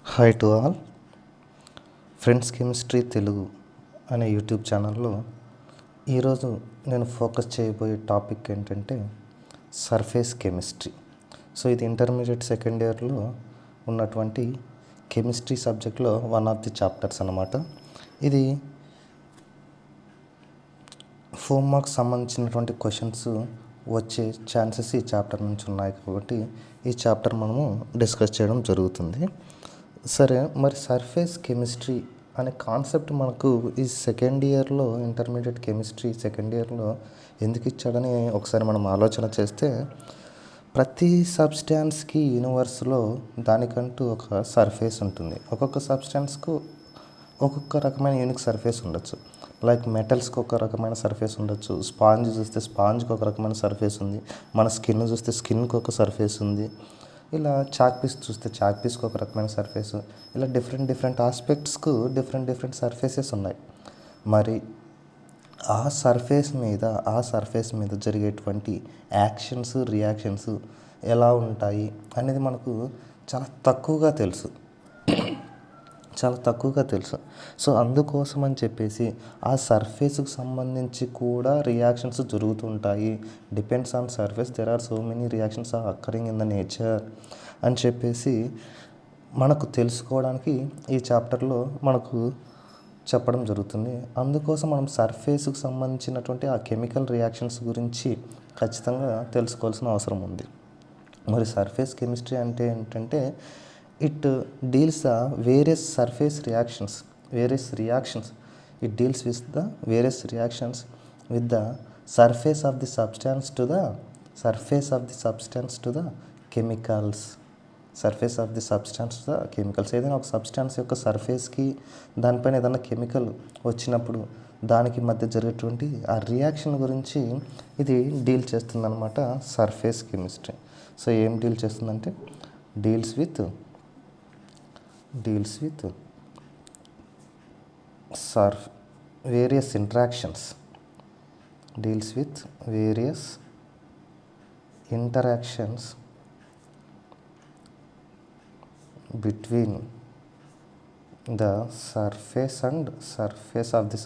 Hi to all friends chemistry Telugu అనే YouTube ఛానల్లో ఈరోజు నేను ఫోకస్ చేయబోయే టాపిక్ ఏంటంటే సర్ఫేస్ కెమిస్ట్రీ. సో ఇది ఇంటర్మీడియట్ సెకండ్ ఇయర్లో ఉన్నటువంటి కెమిస్ట్రీ సబ్జెక్ట్లో వన్ ఆఫ్ ది చాప్టర్స్ అన్నమాట. ఇది 4 మార్క్స్ సంబంధించినటువంటి క్వశ్చన్స్ వచ్చే ఛాన్సెస్ ఈ చాప్టర్ నుంచి ఉన్నాయి కాబట్టి ఈ చాప్టర్ మనము డిస్కస్ చేయడం జరుగుతుంది. సరే, మరి సర్ఫేస్ కెమిస్ట్రీ అనే కాన్సెప్ట్ మనకు ఈ సెకండ్ ఇయర్లో ఇంటర్మీడియట్ కెమిస్ట్రీ సెకండ్ ఇయర్లో ఎందుకు ఇచ్చాడని ఒకసారి మనం ఆలోచన చేస్తే, ప్రతి సబ్స్టాన్స్కి యూనివర్స్లో దానికంటూ ఒక సర్ఫేస్ ఉంటుంది. ఒక్కొక్క సబ్స్టాన్స్కు ఒక్కొక్క రకమైన యూనిక్ సర్ఫేస్ ఉండొచ్చు. లైక్ మెటల్స్కి ఒక రకమైన సర్ఫేస్ ఉండొచ్చు, స్పాంజ్ చూస్తే స్పాంజ్కి ఒక రకమైన సర్ఫేస్ ఉంది, మన స్కిన్ చూస్తే స్కిన్కి ఒక సర్ఫేస్ ఉంది, ఇలా చాక్ పీస్ చూస్తే చాక్ పీస్కి ఒక రకమైన సర్ఫేస్, ఇలా డిఫరెంట్ ఆస్పెక్ట్స్కు డిఫరెంట్ సర్ఫేసెస్ ఉన్నాయి. మరి ఆ సర్ఫేస్ మీద జరిగేటువంటి యాక్షన్స్ రియాక్షన్స్ ఎలా ఉంటాయి అనేది మనకు చాలా తక్కువగా తెలుసు. సో అందుకోసం అని చెప్పేసి ఆ సర్ఫేస్కి సంబంధించి కూడా రియాక్షన్స్ జరుగుతుంటాయి. Depends on surface there are so many reactions are occurring in the nature అని చెప్పేసి మనకు తెలుసుకోవడానికి ఈ చాప్టర్లో మనకు చెప్పడం జరుగుతుంది. అందుకోసం మనం సర్ఫేస్కి సంబంధించినటువంటి ఆ కెమికల్ రియాక్షన్స్ గురించి ఖచ్చితంగా తెలుసుకోవాల్సిన అవసరం ఉంది. మరి సర్ఫేస్ కెమిస్ట్రీ అంటే ఏంటంటే, it deals the various surface reactions. It deals with the various reactions with the surface of the substance to the chemicals. ఏదైనా ఒక సబ్స్టాన్స్ యొక్క సర్ఫేస్కి దానిపైన ఏదైనా కెమికల్ వచ్చినప్పుడు దానికి మధ్య జరిగేటువంటి ఆ రియాక్షన్ గురించి ఇది డీల్ చేస్తుందన్నమాట సర్ఫేస్ కెమిస్ట్రీ. సో ఏం డీల్ చేస్తుందంటే, deals with various interactions between the surface of the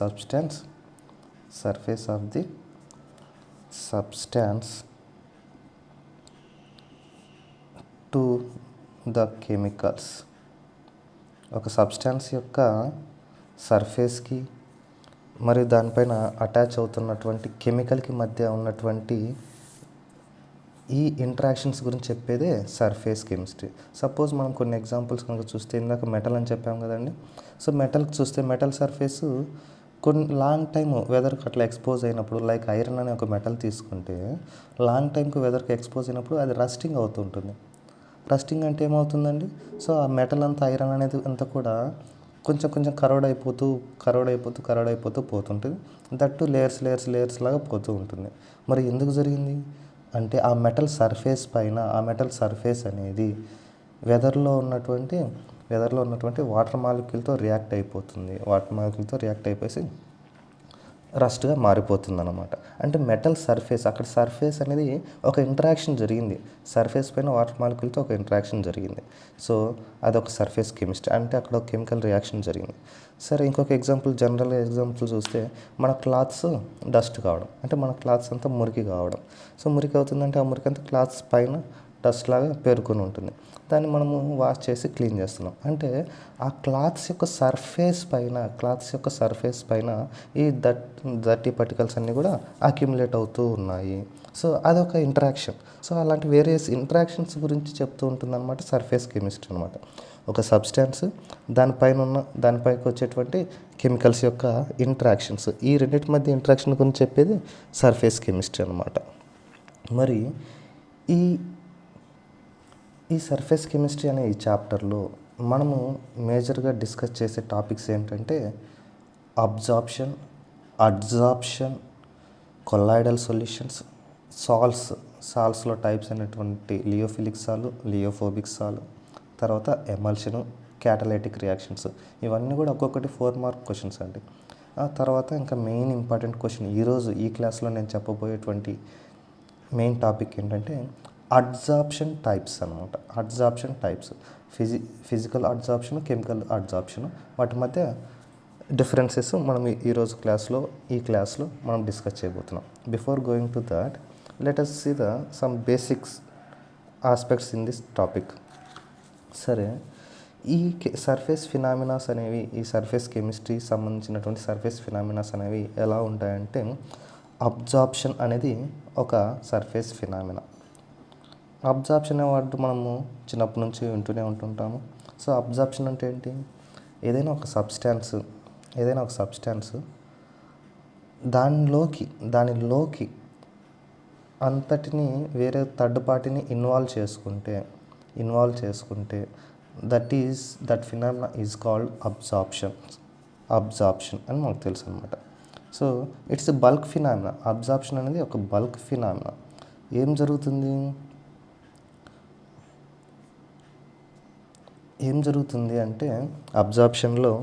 substance to the chemicals. ఒక సబ్స్టాన్స్ యొక్క సర్ఫేస్కి మరియు దానిపైన అటాచ్ అవుతున్నటువంటి కెమికల్కి మధ్య ఉన్నటువంటి ఈ ఇంటరాక్షన్స్ గురించి చెప్పేదే సర్ఫేస్ కెమిస్ట్రీ. సపోజ్ మనం కొన్ని ఎగ్జాంపుల్స్ కనుక చూస్తే, ఇందాక మెటల్ అని చెప్పాం కదండి. సో మెటల్కి చూస్తే మెటల్ సర్ఫేస్ కొన్ని లాంగ్ టైమ్ వెదర్కి అట్లా ఎక్స్పోజ్ అయినప్పుడు, లైక్ ఐరన్ అనే ఒక మెటల్ తీసుకుంటే లాంగ్ టైంకి వెదర్కి ఎక్స్పోజ్ అయినప్పుడు అది రస్టింగ్ అవుతుంటుంది. రస్టింగ్ అంటే ఏమవుతుందండి, సో ఆ మెటల్ అంతా ఐరన్ అనేది అంతా కూడా కొంచెం కరోడ్ అయిపోతూ పోతుంటుంది. దట్టు లేయర్స్ లాగా పోతూ ఉంటుంది. మరి ఎందుకు జరిగింది అంటే, ఆ మెటల్ సర్ఫేస్ అనేది వెదర్లో ఉన్నటువంటి వాటర్ మాలిక్యూల్తో రియాక్ట్ అయిపోయి రస్ట్గా మారిపోతుంది అన్నమాట. అంటే మెటల్ అక్కడ సర్ఫేస్ అనేది ఒక ఇంటరాక్షన్ జరిగింది, సర్ఫేస్ పైన వాటర్ మాలిక్యూల్తో ఒక ఇంటరాక్షన్ జరిగింది. సో అదొక సర్ఫేస్ కెమిస్ట్రీ, అంటే అక్కడ ఒక కెమికల్ రియాక్షన్ జరిగింది. సరే, ఇంకొక జనరల్ ఎగ్జాంపుల్ చూస్తే, మన క్లాత్స్ డస్ట్ కావడం, అంటే మన క్లాత్స్ అంతా మురికి కావడం. సో మురికి అవుతుందంటే ఆ మురికి అంతా క్లాత్స్ పైన డస్ట్ లాగా పేరుకొని ఉంటుంది. దాన్ని మనము వాష్ చేసి క్లీన్ చేస్తున్నాం. అంటే ఆ క్లాత్స్ యొక్క సర్ఫేస్ పైన ఈ డర్టీ పార్టికల్స్ అన్నీ కూడా అక్యుములేట్ అవుతూ ఉన్నాయి. సో అదొక ఇంటరాక్షన్. సో అలాంటి వేరియస్ ఇంటరాక్షన్స్ గురించి చెప్తూ ఉంటుందన్నమాట సర్ఫేస్ కెమిస్ట్రీ అనమాట. ఒక సబ్స్టాన్స్ దానిపైకి వచ్చేటువంటి కెమికల్స్ యొక్క ఇంటరాక్షన్స్, ఈ రెండింటి మధ్య ఇంటరాక్షన్ గురించి చెప్పేది సర్ఫేస్ కెమిస్ట్రీ అనమాట. మరి ఈ సర్ఫేస్ కెమిస్ట్రీ అనే ఈ చాప్టర్లో మనము మేజర్గా డిస్కస్ చేసే టాపిక్స్ ఏంటంటే, అడ్జార్ప్షన్, కొల్లాయిడల్ సొల్యూషన్స్, సాల్స్లో టైప్స్ అయినటువంటి లియోఫిలిక్ సాలు, లియోఫోబిక్ సాలు, తర్వాత ఎమల్షను, క్యాటలైటిక్ రియాక్షన్స్. ఇవన్నీ కూడా ఒక్కొక్కటి 4 మార్క్ క్వశ్చన్స్ అండి. ఆ తర్వాత ఇంకా మెయిన్ ఇంపార్టెంట్ క్వశ్చన్ ఈరోజు ఈ క్లాస్లో నేను చెప్పబోయేటువంటి మెయిన్ టాపిక్ ఏంటంటే అడ్జార్ప్షన్ టైప్స్ అనమాట. ఫిజికల్ అబ్జార్ప్షన్, కెమికల్ అబ్జార్ప్షన్, వాటి మధ్య డిఫరెన్సెస్ మనం ఈ క్లాస్లో మనం డిస్కస్ చేయబోతున్నాం. Before going to that, let us see the some basics aspects in this topic. సరే, ఈ సర్ఫేస్ ఫినామినాస్ అనేవి, ఈ సర్ఫేస్ కెమిస్ట్రీ సంబంధించినటువంటి సర్ఫేస్ ఫినామినాస్ అనేవి ఎలా ఉంటాయంటే, అబ్జార్ప్షన్ అనేది ఒక సర్ఫేస్ ఫినామినా. అబ్జార్ప్షన్ అనే వర్డ్ మనము చిన్నప్పటి నుంచి వింటూనే ఉంటుంటాము. సో అబ్జార్ప్షన్ అంటే ఏంటి? ఏదైనా ఒక సబ్స్టాన్స్ దానిలోకి అంతటిని వేరే థర్డ్ పార్టీని ఇన్వాల్వ్ చేసుకుంటే that phenomena is called absorption అని మనకు తెలుసు అనమాట. So it's a bulk phenomena. Absorption అనేది ఒక బల్క్ ఫినామినా. ఏం జరుగుతుంది అంటే అబ్జార్ప్షన్లో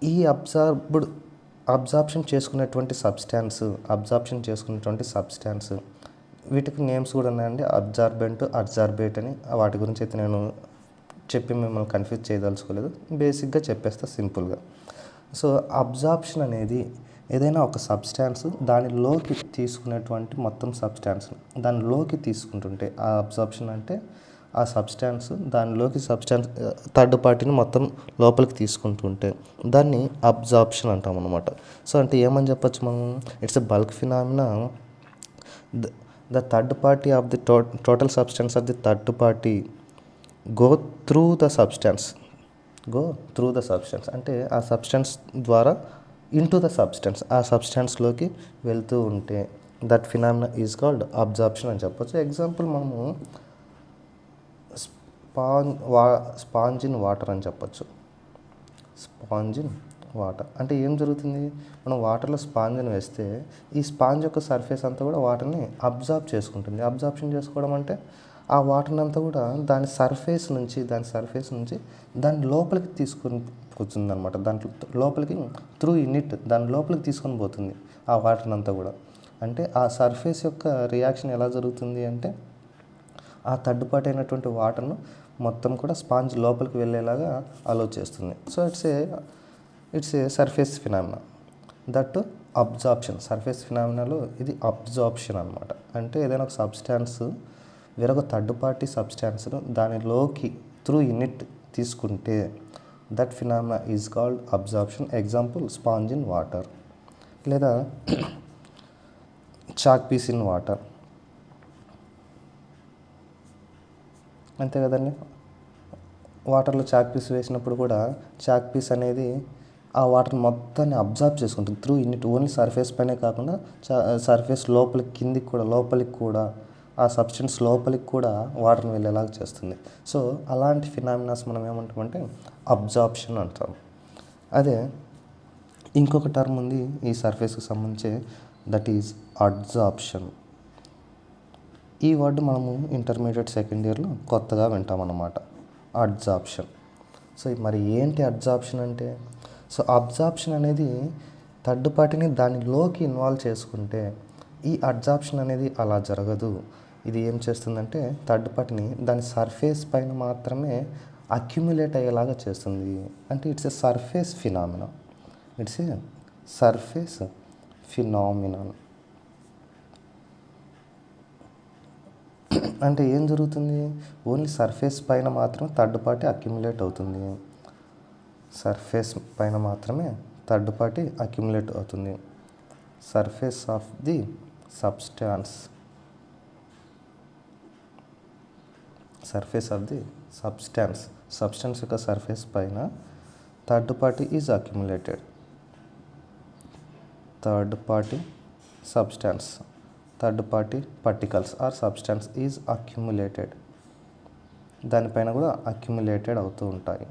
ఈ అబ్జార్ప్షన్ చేసుకునేటువంటి సబ్స్టాన్స్ వీటికి నేమ్స్ కూడా ఉన్నాయండి. అబ్జార్బేట్ అని. వాటి గురించి అయితే నేను చెప్పి మిమ్మల్ని కన్ఫ్యూజ్ చేయదలుచుకోలేదు. బేసిక్గా చెప్పేస్తా సింపుల్గా. సో అబ్జార్ప్షన్ అనేది ఏదైనా ఒక సబ్స్టాన్స్ దానిలోకి తీసుకునేటువంటి మొత్తం సబ్స్టాన్స్ దానిలోకి తీసుకుంటుంటే ఆ అబ్జార్ప్షన్ అంటే ఆ సబ్స్టాన్స్ థర్డ్ పార్టీని మొత్తం లోపలికి తీసుకుంటుంటే దాన్ని అబ్జార్ప్షన్ అంటాం అన్నమాట. సో అంటే ఏమని చెప్పచ్చు మనం? It's a bulk phenomena. The third party of the total substance of the third party go through the substance అంటే ఆ సబ్స్టాన్స్ ద్వారా ఇంటూ ద సబ్స్టాన్స్, ఆ సబ్స్టాన్స్లోకి వెళ్తూ ఉంటే that phenomena is called absorption అని చెప్పచ్చు. ఎగ్జాంపుల్ మనము స్పాంజ్ ఇన్ వాటర్ అని చెప్పచ్చు. స్పాంజ్ ఇన్ వాటర్ అంటే ఏం జరుగుతుంది? మనం వాటర్లో స్పాంజ్ని వేస్తే ఈ స్పాంజ్ యొక్క సర్ఫేస్ అంతా కూడా వాటర్ని అబ్జార్బ్ చేసుకుంటుంది. అబ్జార్ప్షన్ చేసుకోవడం అంటే ఆ వాటర్ని అంతా కూడా దాని సర్ఫేస్ నుంచి దాని లోపలికి తీసుకొని కూర్చుంది అనమాట. దాంట్లో లోపలికి త్రూ ఇన్నిట్ దాని లోపలికి తీసుకొని పోతుంది ఆ వాటర్ని అంతా కూడా. అంటే ఆ సర్ఫేస్ యొక్క రియాక్షన్ ఎలా జరుగుతుంది అంటే ఆ థర్డ్ పార్టీ అయినటువంటి వాటర్ను మొత్తం కూడా స్పాంజ్ లోపలికి వెళ్ళేలాగా అలో చేస్తుంది. So it's a surface phenomena. That absorption. Surface ఫినామినాలో ఇది అబ్జార్ప్షన్ అనమాట. అంటే ఏదైనా ఒక సబ్స్టాన్స్ వేరొక థర్డ్ పార్టీ సబ్స్టాన్స్ను దానిలోకి త్రూ ఇన్నిట్ తీసుకుంటే that phenomena is called absorption. Example sponge in water, లేదా చాక్ పీస్ ఇన్ వాటర్. అంతే కదండి. వాటర్లో చాక్ పీస్ వేసినప్పుడు కూడా చాక్ పీస్ అనేది ఆ వాటర్ మొత్తాన్ని అబ్జార్బ్ చేసుకుంటుంది త్రూ ఇన్నిట్. ఓన్లీ సర్ఫేస్ పైనే కాకుండా సర్ఫేస్ లోపలికి కూడా ఆ సబ్స్టెన్స్ లోపలికి కూడా వాటర్ని వెళ్ళేలాగా చేస్తుంది. సో అలాంటి ఫినామినాస్ మనం ఏమంటామంటే అబ్జార్ప్షన్ అంటాం. అదే ఇంకొక టర్మ్ ఉంది ఈ సర్ఫేస్కి సంబంధించి, దట్ ఈజ్ అడ్జార్ప్షన్. ఈ వర్డ్ మనము ఇంటర్మీడియట్ సెకండ్ ఇయర్లో కొత్తగా వింటామన్నమాట, అడ్జార్ప్షన్. సో మరి ఏంటి అడ్జార్ప్షన్ అంటే? సో అబ్జార్ప్షన్ అనేది థర్డ్ పార్టీని దానిలోకి ఇన్వాల్వ్ చేసుకుంటే, ఈ అడ్జార్ప్షన్ అనేది అలా జరగదు. ఇది ఏం చేస్తుందంటే థర్డ్ పార్టీని దాని సర్ఫేస్ పైన మాత్రమే అక్యుములేట్ అయ్యేలాగా చేస్తుంది. అంటే ఇట్స్ ఎ సర్ఫేస్ ఫినామినా. అంటే ఏం జరుగుతుంది? ఓన్లీ సర్ఫేస్ పైన మాత్రమే థర్డ్ పార్టీ అక్యుములేట్ అవుతుంది. సర్ఫేస్ పైన మాత్రమే థర్డ్ పార్టీ అక్యుములేట్ అవుతుంది. సర్ఫేస్ ఆఫ్ ది సబ్స్టాన్స్ యొక్క సర్ఫేస్ పైన third party is accumulated. Third party particles or substance is accumulated. దానిపైన కూడా అక్యుములేటెడ్ అవుతూ ఉంటాయి.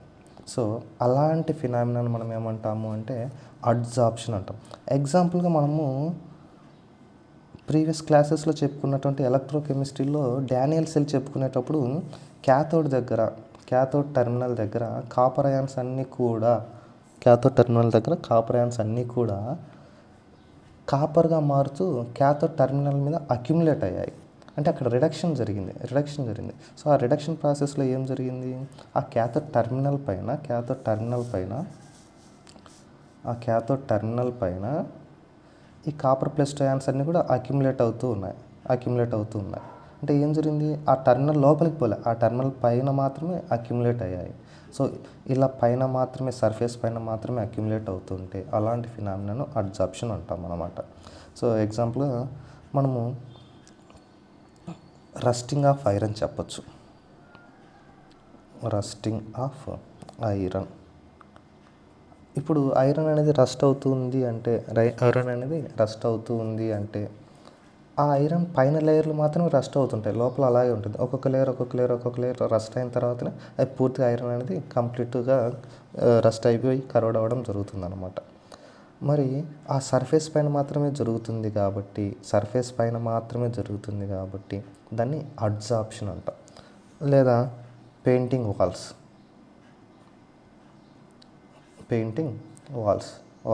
సో అలాంటి ఫినామినాను మనం ఏమంటాము అంటే అడ్జార్ప్షన్ అంటాం. ఎగ్జాంపుల్గా మనము ప్రీవియస్ క్లాసెస్లో చెప్పుకున్నటువంటి ఎలక్ట్రోకెమిస్ట్రీలో డానియల్ సెల్ చెప్పుకునేటప్పుడు క్యాథోడ్ టెర్మినల్ దగ్గర కాపర్ అయాన్స్ అన్నీ కూడా కాపర్గా మారుతూ క్యాథోడ్ టెర్మినల్ మీద అక్యుములేట్ అయ్యాయి. అంటే అక్కడ రిడక్షన్ జరిగింది. సో ఆ రిడక్షన్ ప్రాసెస్లో ఏం జరిగింది, ఆ క్యాథోడ్ టర్మినల్ పైన ఈ కాపర్ ప్లస్ అయాన్స్ అన్నీ కూడా అక్యుములేట్ అవుతూ ఉన్నాయి. అంటే ఏం జరిగింది, ఆ టర్మినల్ లోపలికి పోలే, ఆ టర్మినల్ పైన మాత్రమే అక్యుములేట్ అయ్యాయి. సో ఇలా పైన మాత్రమే, సర్ఫేస్ పైన మాత్రమే అక్యుములేట్ అవుతుంటే అలాంటి ఫినామినాను అడ్జార్ప్షన్ అంటాం అన్నమాట. సో ఎగ్జాంపుల్గా మనము రస్టింగ్ ఆఫ్ ఐరన్ చెప్పచ్చు. Rusting of iron. ఇప్పుడు ఐరన్ అనేది రస్ట్ అవుతుంది అంటే ఆ ఐరన్ పైన లేయర్లు మాత్రమే రస్ట్ అవుతుంటాయి, లోపల అలాగే ఉంటుంది. ఒక్కొక్క లేయర్ రస్ట్ అయిన తర్వాతనే అది పూర్తిగా ఐరన్ అనేది కంప్లీట్గా రస్ట్ అయిపోయి కరోడ్ అవ్వడం జరుగుతుంది అనమాట. మరి ఆ సర్ఫేస్ పైన మాత్రమే జరుగుతుంది కాబట్టి దాన్ని అడ్జార్ప్షన్ అంటాం. లేదా painting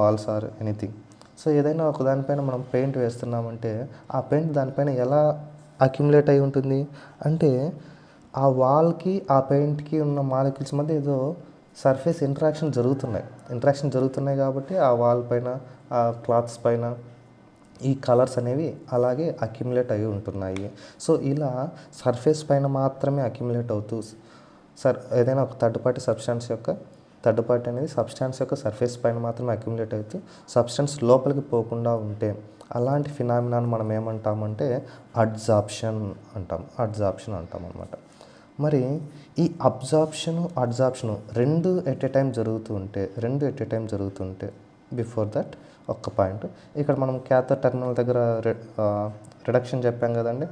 walls or anything. So ఏదైనా ఒక దానిపైన మనం పెయింట్ వేస్తున్నామంటే ఆ పెయింట్ దానిపైన ఎలా అక్యుములేట్ అయి ఉంటుంది అంటే ఆ వాల్కి ఆ పెయింట్కి ఉన్న మాలిక్యూల్స్ మధ్య ఏదో సర్ఫేస్ ఇంటరాక్షన్ జరుగుతున్నాయి కాబట్టి ఆ వాల్ పైన, ఆ క్లాత్స్ పైన ఈ కలర్స్ అనేవి అలాగే అక్యుములేట్ అయి ఉంటున్నాయి. సో ఇలా సర్ఫేస్ పైన మాత్రమే అక్యుములేట్ అవుతూ ఏదైనా ఒక థర్డ్ పార్టీ అనేది సబ్స్టాన్స్ యొక్క సర్ఫేస్ పైన మాత్రమే అక్యుములేట్ అవుతూ సబ్స్టాన్స్ లోపలికి పోకుండా ఉంటే అలాంటి ఫినామినాను మనం ఏమంటామంటే అడ్జార్ప్షన్ అంటాం అన్నమాట. మరి ఈ అడ్జార్ప్షను రెండు ఎట్ ఎ టైం జరుగుతుంటే బిఫోర్ దట్ ఒక్క పాయింట్, ఇక్కడ మనం క్యాథోడ్ టెర్మినల్ దగ్గర రిడక్షన్ చెప్పాం కదండి,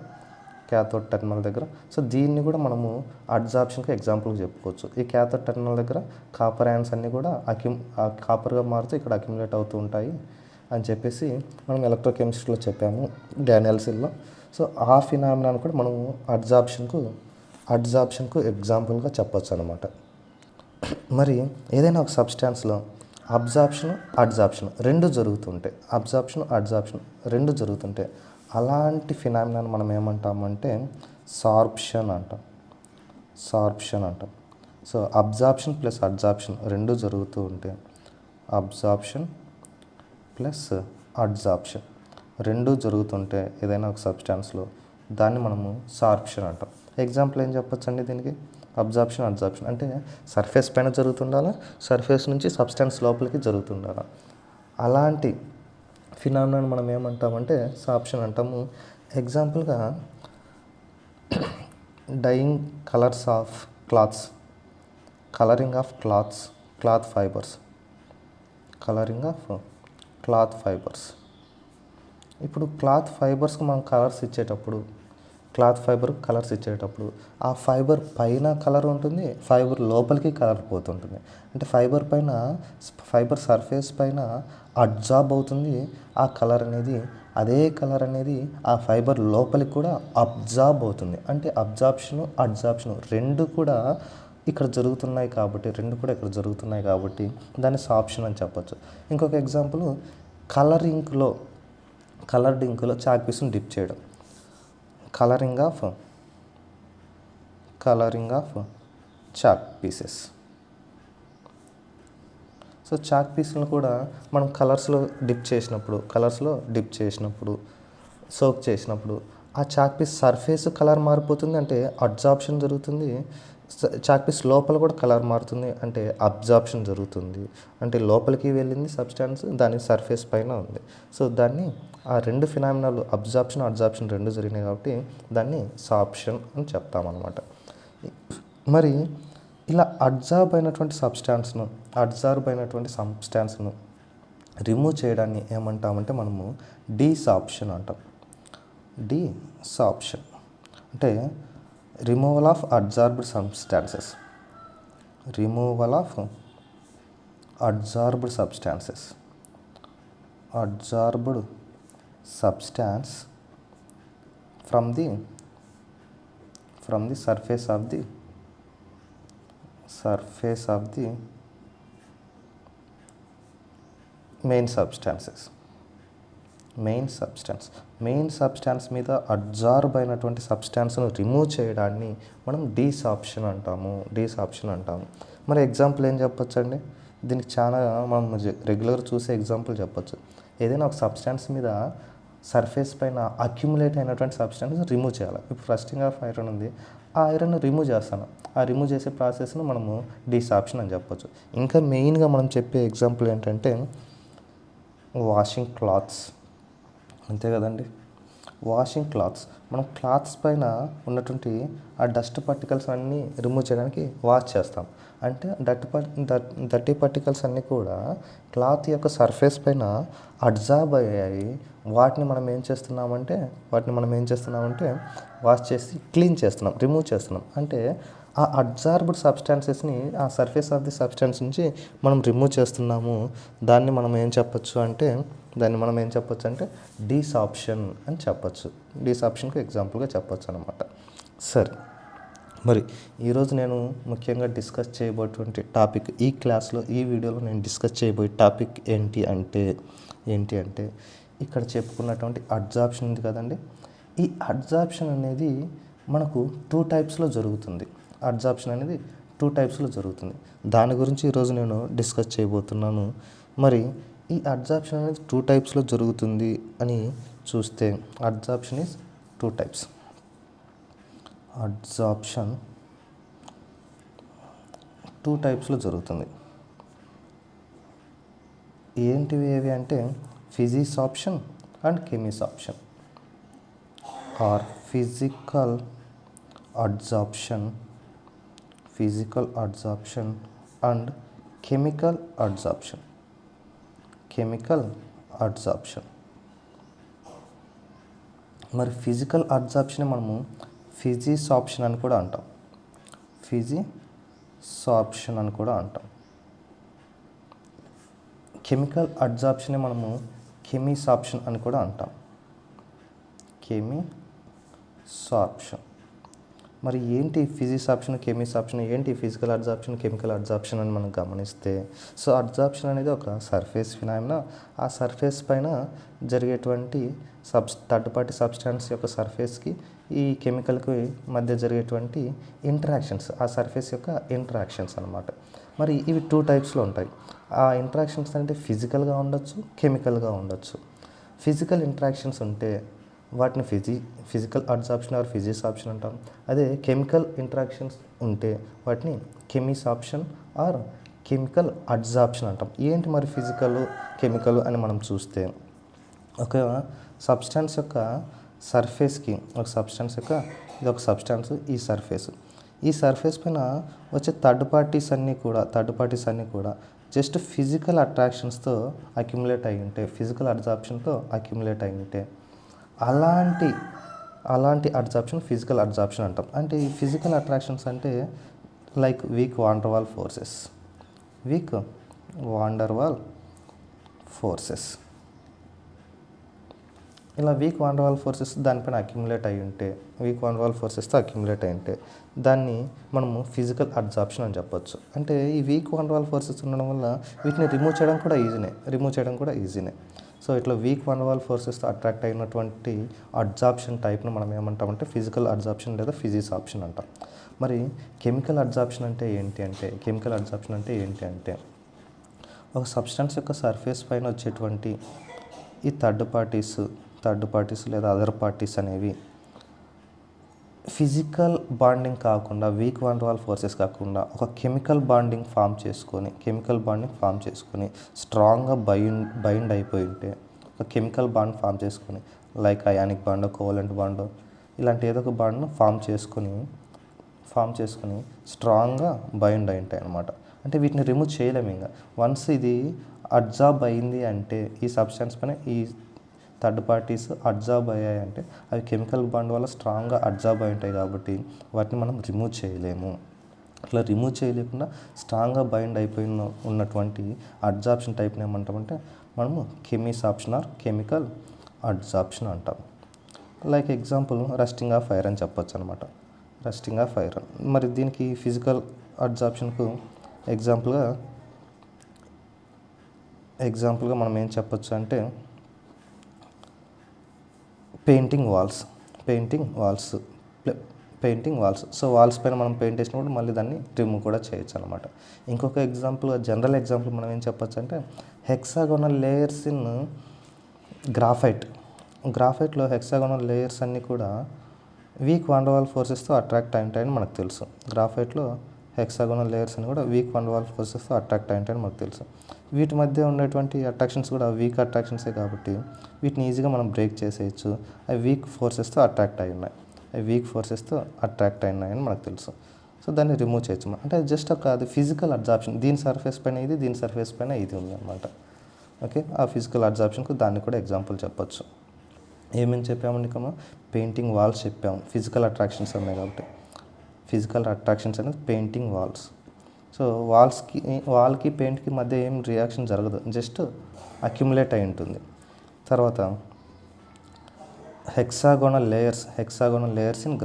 క్యాథోడ్ టెర్మినల్ దగ్గర. సో దీన్ని కూడా మనము అడ్జార్ప్షన్కి ఎగ్జాంపుల్గా చెప్పుకోవచ్చు. ఈ క్యాథోడ్ టెర్మినల్ దగ్గర కాపర్ అయాన్స్ అన్నీ కూడా కాపర్గా మారుతూ ఇక్కడ అక్యుములేట్ అవుతూ ఉంటాయి అని చెప్పేసి మనం ఎలక్ట్రోకెమిస్ట్రీలో చెప్పాము, డానియల్సన్లో. సో ఆ ఫినామినాను కూడా మనము అడ్జార్ప్షన్కు ఎగ్జాంపుల్గా చెప్పొచ్చు అనమాట. మరి ఏదైనా ఒక సబ్స్టాన్స్లో అడ్జార్ప్షన్ రెండు జరుగుతుంటే అలాంటి ఫినామినాను మనం ఏమంటామంటే సార్ప్షన్ అంటాం. సో అబ్జార్ప్షన్ ప్లస్ అడ్జార్ప్షన్ రెండు జరుగుతూ ఉంటే, అబ్జార్ప్షన్ ప్లస్ అడ్జార్ప్షన్ రెండు జరుగుతుంటే ఏదైనా ఒక సబ్స్టాన్స్లో దాన్ని మనము సార్ప్షన్ అంటాం. ఎగ్జాంపుల్ ఏం చెప్పొచ్చండి దీనికి, అడ్జార్ప్షన్ అంటే సర్ఫేస్ పైన జరుగుతుండాలా, సర్ఫేస్ నుంచి సబ్స్టాన్స్ లోపలికి జరుగుతుండాలా, అలాంటి ఫినామినాను మనం ఏమంటామంటే సార్ప్షన్ అంటాము. ఎగ్జాంపుల్గా dyeing colours of clothes, colouring of cloth fibres. ఇప్పుడు క్లాత్ ఫైబర్స్కి మనం కలర్స్ ఇచ్చేటప్పుడు ఆ ఫైబర్ పైన కలర్ ఉంటుంది, ఫైబర్ లోపలికి కలర్ పోతుంటుంది. అంటే ఫైబర్ సర్ఫేస్ పైన అబ్జార్బ్ అవుతుంది ఆ కలర్ అనేది, అదే కలర్ అనేది ఆ ఫైబర్ లోపలికి కూడా అబ్జార్బ్ అవుతుంది. అంటే అడ్జార్ప్షను రెండు కూడా ఇక్కడ జరుగుతున్నాయి కాబట్టి దాన్ని సార్ప్షన్ అని చెప్పొచ్చు. ఇంకొక ఎగ్జాంపుల్, కలర్డ్ ఇంక్లో చాక్ పీస్ని డిప్ చేయడం, colouring of chalk pieces. So chalk పీస్లను కూడా మనం కలర్స్లో డిప్ చేసినప్పుడు సోక్ చేసినప్పుడు ఆ చాక్ పీస్ సర్ఫేస్ కలర్ మారిపోతుంది, అంటే అడ్జార్ప్షన్ జరుగుతుంది. చాక్ పీస్ లోపల కూడా కలర్ మారుతుంది, అంటే అబ్జార్ప్షన్ జరుగుతుంది. అంటే లోపలికి వెళ్ళింది సబ్స్టాన్స్, దాని సర్ఫేస్ పైన ఉంది. సో దాన్ని ఆ రెండు ఫినామినాలు అడ్జార్ప్షన్ రెండు జరిగినాయి కాబట్టి దాన్ని సార్ప్షన్ అని చెప్తామన్నమాట. మరి ఇలా అడ్జార్బ్ అయినటువంటి సబ్స్టాన్స్ను రిమూవ్ చేయడాన్ని ఏమంటామంటే మనము డీసార్ప్షన్ అంటాం. డీసార్ప్షన్ అంటే removal of adsorbed substances. Adsorbed substance from the surface of the main substances. Main substance మీద అబ్జార్బ్ అయినటువంటి సబ్స్టాన్స్ను రిమూవ్ చేయడాన్ని మనం డీసార్ప్షన్ అంటాము. మరి ఎగ్జాంపుల్ ఏం చెప్పొచ్చండి? దీనికి చాలా మనం రెగ్యులర్ చూసే ఎగ్జాంపుల్ చెప్పొచ్చు. ఏదైనా ఒక సబ్స్టాన్స్ మీద సర్ఫేస్ పైన అక్యుములేట్ అయినటువంటి సబ్స్టాన్స్ రిమూవ్ చేయాలి. ఇప్పుడు రస్టింగ్ ఆఫ్ ఐరన్ ఉంది, ఆ ఐరన్ రిమూవ్ చేస్తాను. ఆ రిమూవ్ చేసే ప్రాసెస్ను మనము డీసార్ప్షన్ అని చెప్పొచ్చు. ఇంకా మెయిన్గా మనం చెప్పే ఎగ్జాంపుల్ ఏంటంటే వాషింగ్ క్లాత్స్, అంతే కదండి. వాషింగ్ క్లాత్స్, మనం క్లాత్స్ పైన ఉన్నటువంటి ఆ డస్ట్ పార్టికల్స్ అన్నీ రిమూవ్ చేయడానికి వాష్ చేస్తాం. అంటే డర్టీ పార్టికల్స్ అన్నీ కూడా క్లాత్ యొక్క సర్ఫేస్ పైన అబ్జార్బ్ అయ్యాయి. వాటిని మనం ఏం చేస్తున్నామంటే వాష్ చేసి క్లీన్ చేస్తున్నాం, రిమూవ్ చేస్తున్నాం. అంటే ఆ అబ్జార్బ్డ్ సబ్స్టాన్సెస్ని ఆ సర్ఫేస్ ఆఫ్ ది సబ్స్టాన్స్ నుంచి మనం రిమూవ్ చేస్తున్నాము. దాన్ని మనం ఏం చెప్పొచ్చు అంటే డీసార్ప్షన్ అని చెప్పొచ్చు. డీసార్ప్షన్కి ఎగ్జాంపుల్గా చెప్పొచ్చు అనమాట. సరే, మరి ఈరోజు నేను ముఖ్యంగా డిస్కస్ చేయబోయేటువంటి టాపిక్, ఈ క్లాస్లో ఈ వీడియోలో నేను డిస్కస్ చేయబోయే టాపిక్ ఏంటి అంటే ఇక్కడ చెప్పుకున్నటువంటి అబ్జార్ప్షన్ ఉంది కదండి. ఈ అబ్జార్ప్షన్ అనేది మనకు టూ టైప్స్లో జరుగుతుంది. దాని గురించి ఈరోజు నేను డిస్కస్ చేయబోతున్నాను. మరి ఈ అబ్జార్ప్షన్ అనేది టూ టైప్స్లో జరుగుతుంది అని చూస్తే, absorption is two types. Absorption two టైప్స్లో జరుగుతుంది. ఏవి అంటే physisorption and chemisorption, or physical absorption and chemical absorption. మరి ఫిజికల్ అబ్జార్ప్షన్ మనము ఫిజిసార్ప్షన్ అని కూడా అంటాం. కెమికల్ అబ్జార్ప్షన్ మనము కెమిసార్ప్షన్ అని కూడా అంటాం. మరి ఏంటి ఫిజిసార్ప్షన్, కెమిసార్ప్షన్, ఏంటి ఫిజికల్ అబ్జార్ప్షన్, కెమికల్ అబ్జార్ప్షన్ అని మనం గమనిస్తే, సో అబ్జార్ప్షన్ అనేది ఒక సర్ఫేస్ ఫినామినా. ఆ సర్ఫేస్ పైన జరిగేటువంటి థర్డ్ పార్టీ సబ్స్టాన్స్ యొక్క సర్ఫేస్కి ఈ కెమికల్కి మధ్య జరిగేటువంటి ఇంటరాక్షన్స్, ఆ సర్ఫేస్ యొక్క ఇంటరాక్షన్స్ అనమాట. మరి ఇవి టూ టైప్స్లో ఉంటాయి. ఆ ఇంటరాక్షన్స్ అంటే ఫిజికల్గా ఉండొచ్చు, కెమికల్గా ఉండొచ్చు. ఫిజికల్ ఇంటరాక్షన్స్ ఉంటే వాటిని ఫిజికల్ అబ్జార్ప్షన్ ఆర్ ఫిజిసార్ప్షన్ అంటాం. అదే కెమికల్ ఇంటరాక్షన్స్ ఉంటే వాటిని కెమిసార్ప్షన్ ఆర్ కెమికల్ అబ్జార్ప్షన్ అంటాం. ఏంటి మరి ఫిజికల్, కెమికల్ అని మనం చూస్తే, ఒక సబ్స్టాన్స్ యొక్క సర్ఫేస్కి, ఇది ఒక సబ్స్టాన్స్, ఈ సర్ఫేస్ పైన వచ్చే థర్డ్ పార్టీస్ అన్నీ కూడా జస్ట్ ఫిజికల్ అట్రాక్షన్స్తో అక్యుములేట్ అయి ఉంటే, ఫిజికల్ అబ్జార్ప్షన్తో అక్యుములేట్ అయి ఉంటే, అలాంటి అబ్జార్ప్షన్ ఫిజికల్ అబ్జార్ప్షన్ అంటాం. అంటే ఈ ఫిజికల్ అట్రాక్షన్స్ అంటే లైక్ వీక్ వాండర్వాల్ ఫోర్సెస్, ఇలా వీక్ వాండర్వాల్ ఫోర్సెస్ దానిపైన అక్యుములేట్ అయి ఉంటే, దాన్ని మనము ఫిజికల్ అబ్జార్ప్షన్ అని చెప్పొచ్చు. అంటే ఈ వీక్ వాండర్వాల్ ఫోర్సెస్ ఉండడం వల్ల వీటిని రిమూవ్ చేయడం కూడా ఈజీనే. సో ఇట్లా వీక్ వాండర్వాల్ ఫోర్సెస్తో అట్రాక్ట్ అయినటువంటి అబ్జార్ప్షన్ టైప్ను మనం ఏమంటామంటే ఫిజికల్ అబ్జార్ప్షన్ లేదా ఫిజిసార్ప్షన్ అంటాం. మరి కెమికల్ అబ్జార్ప్షన్ అంటే ఏంటి అంటే ఒక సబ్స్టాన్స్ యొక్క సర్ఫేస్ పైన వచ్చేటువంటి ఈ థర్డ్ పార్టీస్ లేదా అదర్ పార్టీస్ అనేవి ఫిజికల్ బాండింగ్ కాకుండా, వీక్ వాండర్వాల్ ఫోర్సెస్ కాకుండా ఒక కెమికల్ బాండింగ్ ఫామ్ చేసుకొని స్ట్రాంగ్గా బైండ్ అయిపోయి ఉంటే, ఒక కెమికల్ బాండ్ ఫామ్ చేసుకొని, like ionic bond, covalent bond, ఇలాంటి ఏదో ఒక బాండ్ను ఫామ్ చేసుకొని స్ట్రాంగ్గా బైండ్ అయి ఉంటాయి అన్నమాట. అంటే వీటిని రిమూవ్ చేయలేము. ఇంకా వన్స్ ఇది అబ్జార్బ్ అయింది అంటే, ఈ సబ్స్టాన్స్ పైన ఈ థర్డ్ పార్టీస్ అబ్జార్బ్ అయ్యాయంటే అవి కెమికల్ బాండ్ వల్ల స్ట్రాంగ్గా అబ్జార్బ్ అయి ఉంటాయి కాబట్టి వాటిని మనం రిమూవ్ చేయలేము. అట్లా రిమూవ్ చేయలేకుండా స్ట్రాంగ్గా బైండ్ అయిపోయి ఉన్నటువంటి అబ్జార్ప్షన్ టైప్ని ఏమంటామంటే మనము కెమిసార్ప్షన్ ఆర్ కెమికల్ అబ్జార్ప్షన్ అంటాం. Like example rusting of iron చెప్పొచ్చు అనమాట. మరి దీనికి ఫిజికల్ అబ్జార్ప్షన్కు ఎగ్జాంపుల్గా మనం ఏం చెప్పొచ్చు అంటే పెయింటింగ్ వాల్స్ సో వాల్స్ పైన మనం పెయింట్ వేసినప్పుడు మళ్ళీ దాన్ని రిమూవ్ కూడా చేయొచ్చు అనమాట. ఇంకొక ఎగ్జాంపుల్, జనరల్ ఎగ్జాంపుల్ మనం ఏం చెప్పొచ్చు అంటే హెక్సాగోనల్ లేయర్స్ ఇన్ గ్రాఫైట్లో హెక్సాగోనల్ లేయర్స్ అన్నీ కూడా వీక్ వాన్ డర్ వాల్ ఫోర్సెస్తో అట్రాక్ట్ అయింటాయని మనకు తెలుసు. గ్రాఫైట్లో హెక్సాగోనల్ లేయర్స్ అని కూడా వీక్ వాన్ డర్ వాల్ ఫోర్సెస్తో అట్రాక్ట్ అయింటాయని మనకు తెలుసు. వీటి మధ్య ఉండేటువంటి అట్రాక్షన్స్ కూడా వీక్ అట్రాక్షన్సే కాబట్టి వీటిని ఈజీగా మనం బ్రేక్ చేసేయచ్చు. అవి వీక్ ఫోర్సెస్తో అట్రాక్ట్ అయినాయని మనకు తెలుసు. సో దాన్ని రిమూవ్ చేయొచ్చు. అంటే జస్ట్ అది ఫిజికల్ అబ్జార్ప్షన్, దీని సర్ఫేస్ పైన ఇది, దీని సర్ఫేస్ పైన ఇది ఉందన్నమాట. ఓకే, ఆ ఫిజికల్ అబ్జార్ప్షన్కు దాన్ని కూడా ఎగ్జాంపుల్ చెప్పొచ్చు. ఏమేమి చెప్పామండి? పెయింటింగ్ వాల్స్ చెప్పాము, ఫిజికల్ అట్రాక్షన్స్ ఉన్నాయి కాబట్టి. ఫిజికల్ అట్రాక్షన్స్ అనేది పెయింటింగ్ వాల్స్. సో వాల్కి పెయింట్కి మధ్య ఏం రియాక్షన్ జరగదు, జస్ట్ అక్యుములేట్ అయి ఉంటుంది. తర్వాత హెక్సాగోనల్ లేయర్స్ ఇన్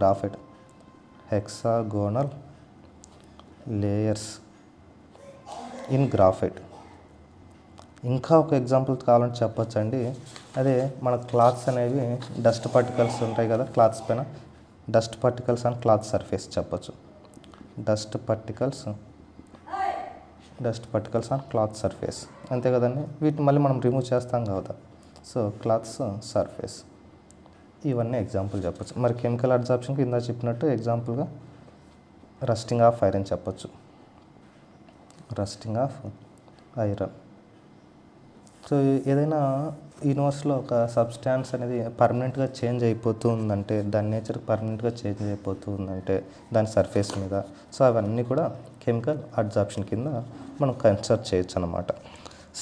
గ్రాఫైట్. ఇంకా ఒక ఎగ్జాంపుల్ కావాలంటే చెప్పొచ్చండి. అదే మన క్లాత్స్ అనేవి డస్ట్ పార్టికల్స్ ఉంటాయి కదా, క్లాత్స్ పైన dust particles and cloth surface చెప్పొచ్చు. Dust particles on cloth surface, అంతే కదండి. వీటిని మళ్ళీ మనం రిమూవ్ చేస్తాం కదా. సో క్లాత్స్ సర్ఫేస్, ఇవన్నీ ఎగ్జాంపుల్ చెప్పొచ్చు. మరి కెమికల్ అబ్జార్ప్షన్కి ఇందా చెప్పినట్టు ఎగ్జాంపుల్గా రస్టింగ్ ఆఫ్ ఐరన్ చెప్పొచ్చు. సో ఏదైనా యూనివర్స్లో ఒక సబ్స్టాన్స్ అనేది పర్మనెంట్గా చేంజ్ అయిపోతూ ఉందంటే, దాని నేచర్ పర్మనెంట్గా చేంజ్ అయిపోతూ ఉందంటే దాని సర్ఫేస్ మీద, సో అవన్నీ కూడా కెమికల్ అబ్జార్ప్షన్ కింద మనం కన్సిడర్ చేయొచ్చు అన్నమాట.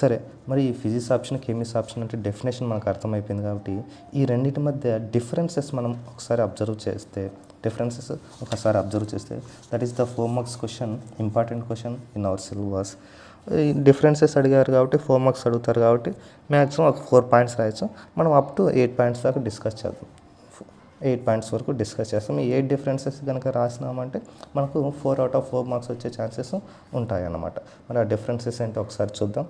సరే, మరి ఈ ఫిజిక్స్ ఆప్షన్, కెమిక్స్ ఆప్షన్ అంటే డెఫినేషన్ మనకు అర్థమైపోయింది కాబట్టి ఈ రెండింటి మధ్య డిఫరెన్సెస్ మనం ఒకసారి అబ్జర్వ్ చేస్తే that is the 4 marks question, important question in our syllabus. ఈ డిఫరెన్సెస్ అడిగారు కాబట్టి 4 మార్క్స్ అడుగుతారు కాబట్టి మ్యాక్సిమం ఒక 4 పాయింట్స్ రాయొచ్చు. మనం అప్ టు 8 పాయింట్స్ దాకా డిస్కస్ చేద్దాం. 8 పాయింట్స్ వరకు డిస్కస్ చేస్తాం. ఈ 8 డిఫరెన్సెస్ కనుక రాసినామంటే మనకు 4 out of 4 మార్క్స్ వచ్చే ఛాన్సెస్ ఉంటాయన్నమాట. మరి ఆ డిఫరెన్సెస్ ఏంటో ఒకసారి చూద్దాం.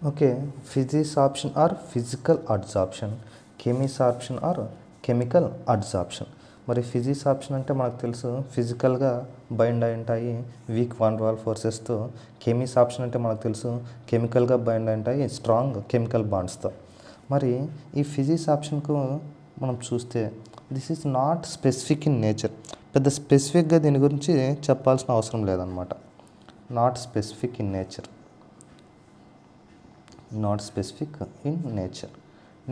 Okay, physics option or physical absorption, chemics option or chemical absorption. మరి ఫిజిక్స్ ఆప్షన్ అంటే మనకు తెలుసు ఫిజికల్గా బైండ్ అయి ఉంటాయి వీక్ వాన్ డర్ వాల్ ఫోర్సెస్తో. కెమిక్స్ ఆప్షన్ అంటే మనకు తెలుసు కెమికల్గా బైండ్ అయి ఉంటాయి స్ట్రాంగ్ కెమికల్ బాండ్స్తో. మరి ఈ ఫిజిక్స్ ఆప్షన్కు మనం చూస్తే this is not specific in nature. పెద్ద స్పెసిఫిక్గా దీని గురించి చెప్పాల్సిన అవసరం లేదనమాట. Not specific in nature.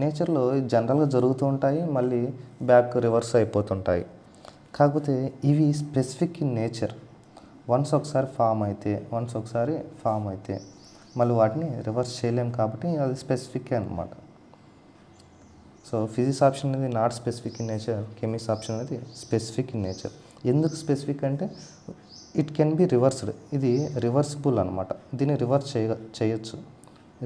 నేచర్లో జనరల్గా జరుగుతూ ఉంటాయి, మళ్ళీ బ్యాక్ రివర్స్ అయిపోతుంటాయి. కాకపోతే ఇవి స్పెసిఫిక్ ఇన్ నేచర్. వన్స్ ఒకసారి ఫామ్ అయితే మళ్ళీ వాటిని రివర్స్ చేయలేం కాబట్టి అది స్పెసిఫిక్ అనమాట. సో ఫిజిక్స్ ఆప్షన్ అనేది not specific in nature, chemics option అనేది స్పెసిఫిక్ ఇన్ నేచర్. ఎందుకు స్పెసిఫిక్ అంటే ఇట్ కెన్ బి రివర్స్డ్. ఇది రివర్సిబుల్ అనమాట, దీన్ని రివర్స్ చేయొచ్చు.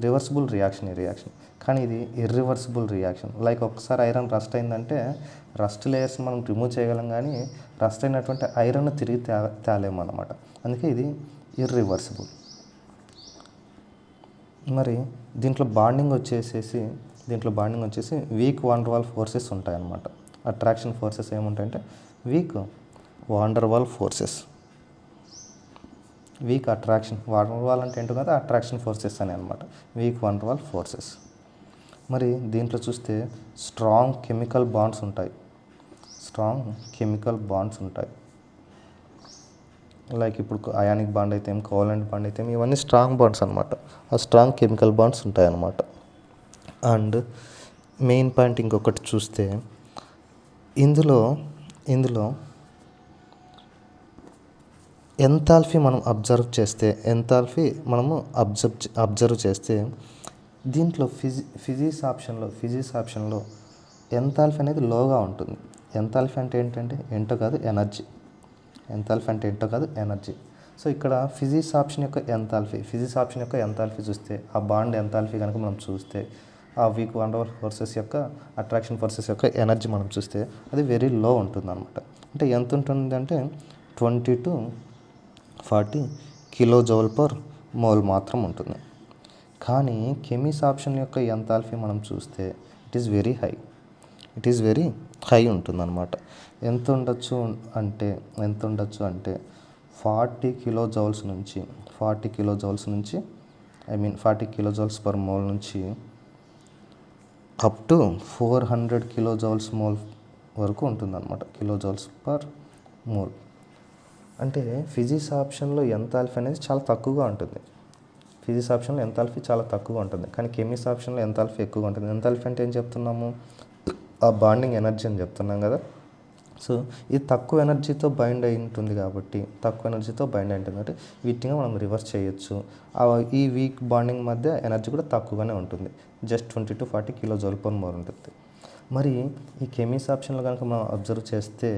రివర్సిబుల్ రియాక్షన్ ఈ రియాక్షన్, కానీ ఇది ఇర్రివర్సిబుల్ రియాక్షన్. లైక్ ఒకసారి ఐరన్ రస్ట్ అయిందంటే రస్ట్ లేయర్స్ మనం రిమూవ్ చేయగలం, కానీ రస్ట్ అయినటువంటి ఐరన్ తిరిగి తేలేము అనమాట. అందుకే ఇది ఇర్రివర్సిబుల్. మరి దీంట్లో బాండింగ్ వచ్చేసి weak van der wall forces ఉంటాయన్నమాట. అట్రాక్షన్ ఫోర్సెస్ ఏముంటాయంటే weak van der wall forces. Weak attraction, van der Waals అంటే ఏంటో కదా, అట్రాక్షన్ ఫోర్సెస్ అని అనమాట, weak van der wall forces. మరి దీంట్లో చూస్తే స్ట్రాంగ్ కెమికల్ బాండ్స్ ఉంటాయి. లైక్ ఇప్పుడు అయానిక్ బాండ్ అయితే కోవలెంట్ బాండ్ అయితే ఇవన్నీ స్ట్రాంగ్ బాండ్స్ అనమాట. ఆ స్ట్రాంగ్ కెమికల్ బాండ్స్ ఉంటాయి అన్నమాట. అండ్ మెయిన్ పాయింట్ ఇంకొకటి చూస్తే ఇందులో ఎంథాల్ఫీ మనం అబ్జర్వ్ చేస్తే దీంట్లో ఫిజిక్స్ ఆప్షన్లో ఎంథాల్ఫీ అనేది లోగా ఉంటుంది. ఎంథాల్ఫీ అంటే ఏంటో కాదు ఎనర్జీ. సో ఇక్కడ ఫిజిక్స్ ఆప్షన్ యొక్క ఎంథాల్ఫీ చూస్తే, ఆ బాండ్ ఎంథాల్ఫీ కనుక మనం చూస్తే, ఆ weak van der wall forces యొక్క అట్రాక్షన్ ఫోర్సెస్ యొక్క ఎనర్జీ మనం చూస్తే అది వెరీ లో ఉంటుంది అనమాట. అంటే ఎంత ఉంటుంది అంటే 20 to 40 kJ/mol మాత్రం ఉంటుంది. కానీ కెమిక్స్ ఆప్షన్ యొక్క ఎంథాల్ఫీ మనం చూస్తే it is very high. It is very high ఉంటుందన్నమాట. ఎంత ఉండొచ్చు అంటే 40 కిలో జౌల్స్ నుంచి 40 కిలో జౌల్స్ పర్ మోల్ నుంచి up to 400 kilo joules mole వరకు ఉంటుందన్నమాట. కిలో జౌల్స్ పర్ మోల్ అంటే ఫిజిక్స్ ఆప్షన్లో ఎంథాల్పీ అనేది చాలా తక్కువగా ఉంటుంది. ఫిజిక్స్ ఆప్షన్లో ఎంథాల్పీ చాలా తక్కువగా ఉంటుంది, కానీ కెమిస్ట్రీ ఆప్షన్లో ఎంథాల్పీ ఎక్కువగా ఉంటుంది. ఎంథాల్పీ అంటే ఏం చెప్తున్నాము, ఆ బాండింగ్ ఎనర్జీ అని చెప్తున్నాం కదా. సో ఇది తక్కువ ఎనర్జీతో బైండ్ అయి ఉంటుంది కాబట్టి వీటిని మనం రివర్స్ చేయొచ్చు. ఈ వీక్ బాండింగ్ మధ్య ఎనర్జీ కూడా తక్కువగానే ఉంటుంది, just 20 to 40 kilo joule per mole ఉంటుంది. మరి ఈ కెమిస్ట్రీ ఆప్షన్లో కనుక మనం అబ్జర్వ్ చేస్తే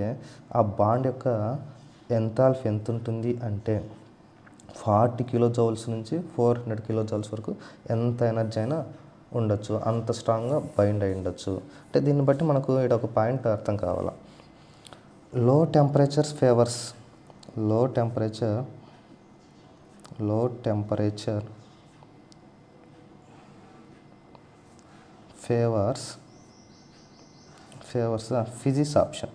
ఆ బాండ్ యొక్క ఎంథాల్పీ ఎంత ఉంటుంది అంటే 40 కిలో జౌల్స్ నుంచి 400 కిలో జౌల్స్ వరకు ఎంత ఎనర్జీ అయినా ఉండొచ్చు, అంత స్ట్రాంగ్గా బైండ్ అయి ఉండొచ్చు. అంటే దీన్ని బట్టి మనకు ఇక్కడ ఒక పాయింట్ అర్థం కావాలా. లో temperature favours the physics option.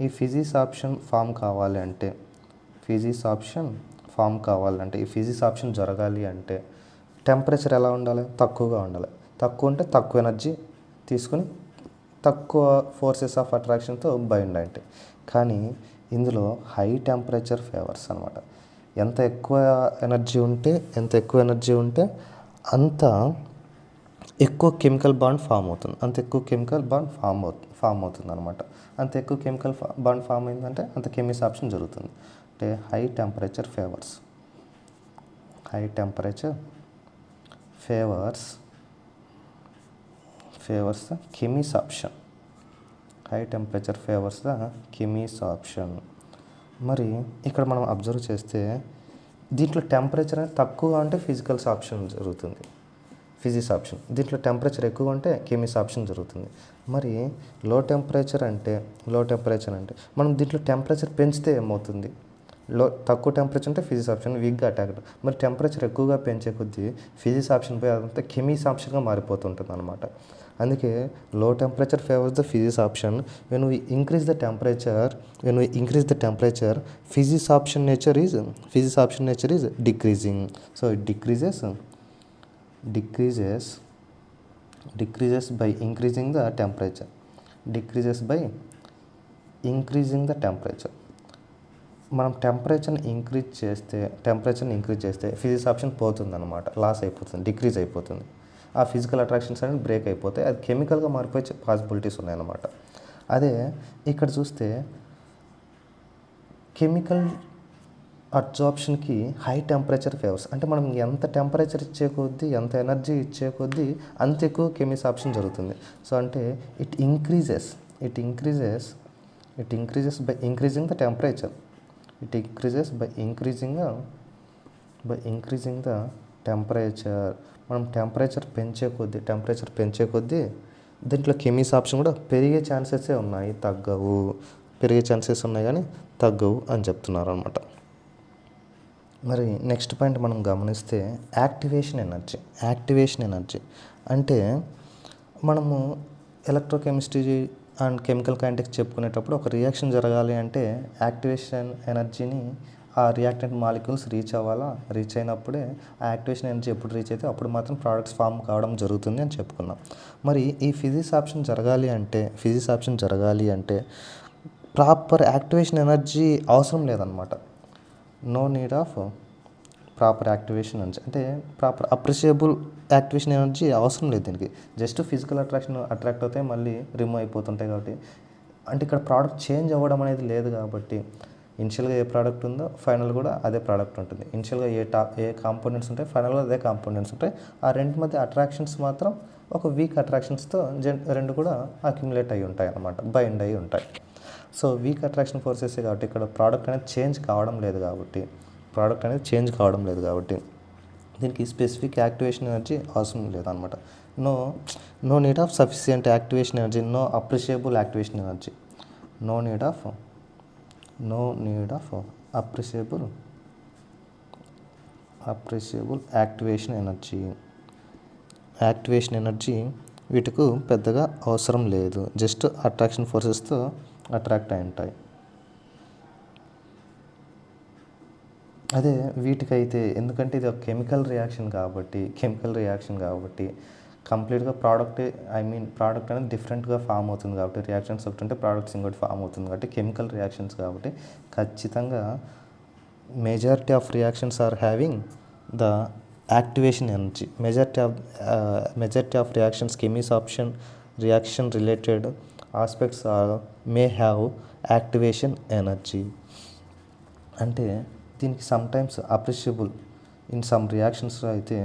ఈ ఫిజిక్స్ ఆప్షన్ ఫామ్ కావాలి అంటే ఈ ఫిజిక్స్ ఆప్షన్ జరగాలి అంటే టెంపరేచర్ ఎలా ఉండాలి, తక్కువగా ఉండాలి. తక్కువ అంటే తక్కువ ఎనర్జీ తీసుకుని తక్కువ ఫోర్సెస్ ఆఫ్ అట్రాక్షన్తో బైండ్ అంటే. కానీ ఇందులో హై టెంపరేచర్ ఫేవర్స్ అనమాట. ఎంత ఎక్కువ ఎనర్జీ ఉంటే అంత ఎక్కువ కెమికల్ బాండ్ ఫామ్ అవుతుంది అనమాట. అంత ఎక్కువ కెమికల్ బాండ్ ఫామ్ అయిందంటే అంత కెమిస్ట్రీ ఆప్షన్ జరుగుతుంది. అంటే high temperature favours the chemistry option. మరి ఇక్కడ మనం అబ్జర్వ్ చేస్తే దీంట్లో టెంపరేచర్ అనేది తక్కువ అంటే ఫిజికల్స్ ఆప్షన్ జరుగుతుంది, ఫిజిక్స్ ఆప్షన్. దీంట్లో టెంపరేచర్ ఎక్కువ అంటే కెమిస్ట్రీ ఆప్షన్ జరుగుతుంది. మరి లో టెంపరేచర్ అంటే మనం దీంట్లో టెంపరేచర్ పెంచితే ఏమవుతుంది, తక్కువ టెంపరేచర్ అంటే ఫిజిక్స్ ఆప్షన్ వీక్గా అటాక్. మరి టెంపరేచర్ ఎక్కువగా పెంచే కొద్దీ ఫిజిక్స్ ఆప్షన్ పోయి అదంతా కెమిస్ట్రీ ఆప్షన్గా మారిపోతుంటుంది అనమాట. అందుకే లో temperature favours the physics option. When we increase the temperature physics option nature is decreasing. So it decreases by increasing the temperature. మనం టెంపరేచర్ని ఇంక్రీజ్ చేస్తే ఫిజిక్స్ ఆప్షన్ పోతుందన్నమాట, లాస్ అయిపోతుంది, డిక్రీజ్ అయిపోతుంది. ఆ ఫిజికల్ అట్రాక్షన్స్ అనేది బ్రేక్ అయిపోతాయి, అది కెమికల్గా మారిపోయే పాసిబిలిటీస్ ఉన్నాయన్నమాట. అదే ఇక్కడ చూస్తే కెమికల్ అబ్జార్ప్షన్కి హై టెంపరేచర్ ఫేవర్స్. అంటే మనం ఎంత టెంపరేచర్ ఇచ్చే కొద్దీ, ఎంత ఎనర్జీ ఇచ్చే కొద్దీ అంత ఎక్కువ కెమిస్ట్రీ ఆప్షన్ జరుగుతుంది. సో అంటే it increases by increasing the temperature. మనం టెంపరేచర్ పెంచే కొద్దీ దీంట్లో కెమిస్ట్రీ ఆప్షన్ కూడా పెరిగే ఛాన్సెసే ఉన్నాయి, పెరిగే ఛాన్సెస్ ఉన్నాయి కానీ తగ్గవు అని చెప్తున్నారు అనమాట. మరి నెక్స్ట్ పాయింట్ మనం గమనిస్తే యాక్టివేషన్ ఎనర్జీ అంటే మనము ఎలక్ట్రోకెమిస్ట్రీ అండ్ కెమికల్ కైనెటిక్స్ చెప్పుకునేటప్పుడు ఒక రియాక్షన్ జరగాలి అంటే యాక్టివేషన్ ఎనర్జీని ఆ రియాక్టెంట్ మాలిక్యూల్స్ రీచ్ అయినప్పుడే ఆ యాక్టివేషన్ ఎనర్జీ ఎప్పుడు రీచ్ అయితే అప్పుడు మాత్రం ప్రోడక్ట్స్ ఫామ్ కావడం జరుగుతుంది అని చెప్పుకున్నాం. మరి ఈ ఫిజిక్స్ ఆప్షన్ జరగాలి అంటే ప్రాపర్ యాక్టివేషన్ ఎనర్జీ అవసరం లేదనమాట. No need of proper activation energy అంటే ప్రాపర్ అప్రిషియబుల్ యాక్టివేషన్ ఎనర్జీ అవసరం లేదు దీనికి. జస్ట్ ఫిజికల్ అట్రాక్ట్ అవుతాయి, మళ్ళీ రిమూవ్ అయిపోతుంటాయి. కాబట్టి అంటే ఇక్కడ ప్రోడక్ట్ చేంజ్ అవ్వడం అనేది లేదు. కాబట్టి ఇనిషియల్గా ఏ ప్రోడక్ట్ ఉందో ఫైనల్ కూడా అదే ప్రోడక్ట్ ఉంటుంది. ఇనిషియల్గా ఏ కాంపోనెంట్స్ ఉంటాయి, ఫైనల్గా అదే కాంపోనెంట్స్ ఉంటాయి. ఆ రెండు మధ్య అట్రాక్షన్స్ మాత్రం ఒక వీక్ అట్రాక్షన్స్తో రెండు కూడా అక్యుములేట్ అయి ఉంటాయి అన్నమాట, బైండ్ అయి ఉంటాయి. సో వీక్ అట్రాక్షన్ ఫోర్సెస్ కాబట్టి ఇక్కడ ప్రోడక్ట్ అనేది చేంజ్ కావడం లేదు కాబట్టి దీనికి స్పెసిఫిక్ యాక్టివేషన్ ఎనర్జీ అవసరం లేదనమాట. No need of sufficient activation energy, no appreciable activation energy, no need of appreciable activation energy. Activation energy వీటికి పెద్దగా అవసరం లేదు, జస్ట్ అట్రాక్షన్ ఫోర్సెస్తో అట్రాక్ట్ అయి ఉంటాయి. అదే వీటికైతే ఎందుకంటే ఇది ఒక కెమికల్ రియాక్షన్ కాబట్టి కంప్లీట్గా ప్రోడక్ట్ అనేది డిఫరెంట్గా ఫామ్ అవుతుంది కాబట్టి, రియాక్షన్స్ ఒకటి ఉంటే ప్రోడక్ట్స్ ఇంకోటి ఫామ్ అవుతుంది కాబట్టి కెమికల్ రియాక్షన్స్ కాబట్టి ఖచ్చితంగా majority of reactions are having the activation energy. Majority of reactions chemisorption reaction related aspects may have activation energy. అంటే దీనికి సమ్టైమ్స్ అప్రిషియబుల్ ఇన్ సమ్ రియాక్షన్స్లో అయితే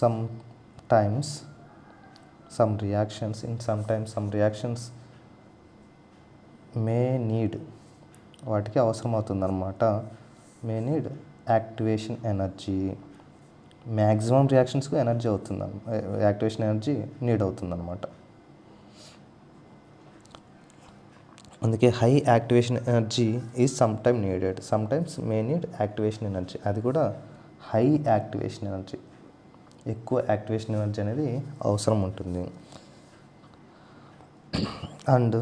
సమ్ రియాక్షన్స్ మే నీడ్ వాటికి అవసరం అవుతుందన్నమాట. May need activation energy. Maximum రియాక్షన్స్కు energy activation energy need అవుతుందన్నమాట. అందుకే high activation energy is sometime needed. Sometimes may need activation energy. అది కూడా హై యాక్టివేషన్ ఎనర్జీ, ఎక్కువ యాక్టివేషన్ ఎనర్జీ అనేది అవసరం ఉంటుంది. అండ్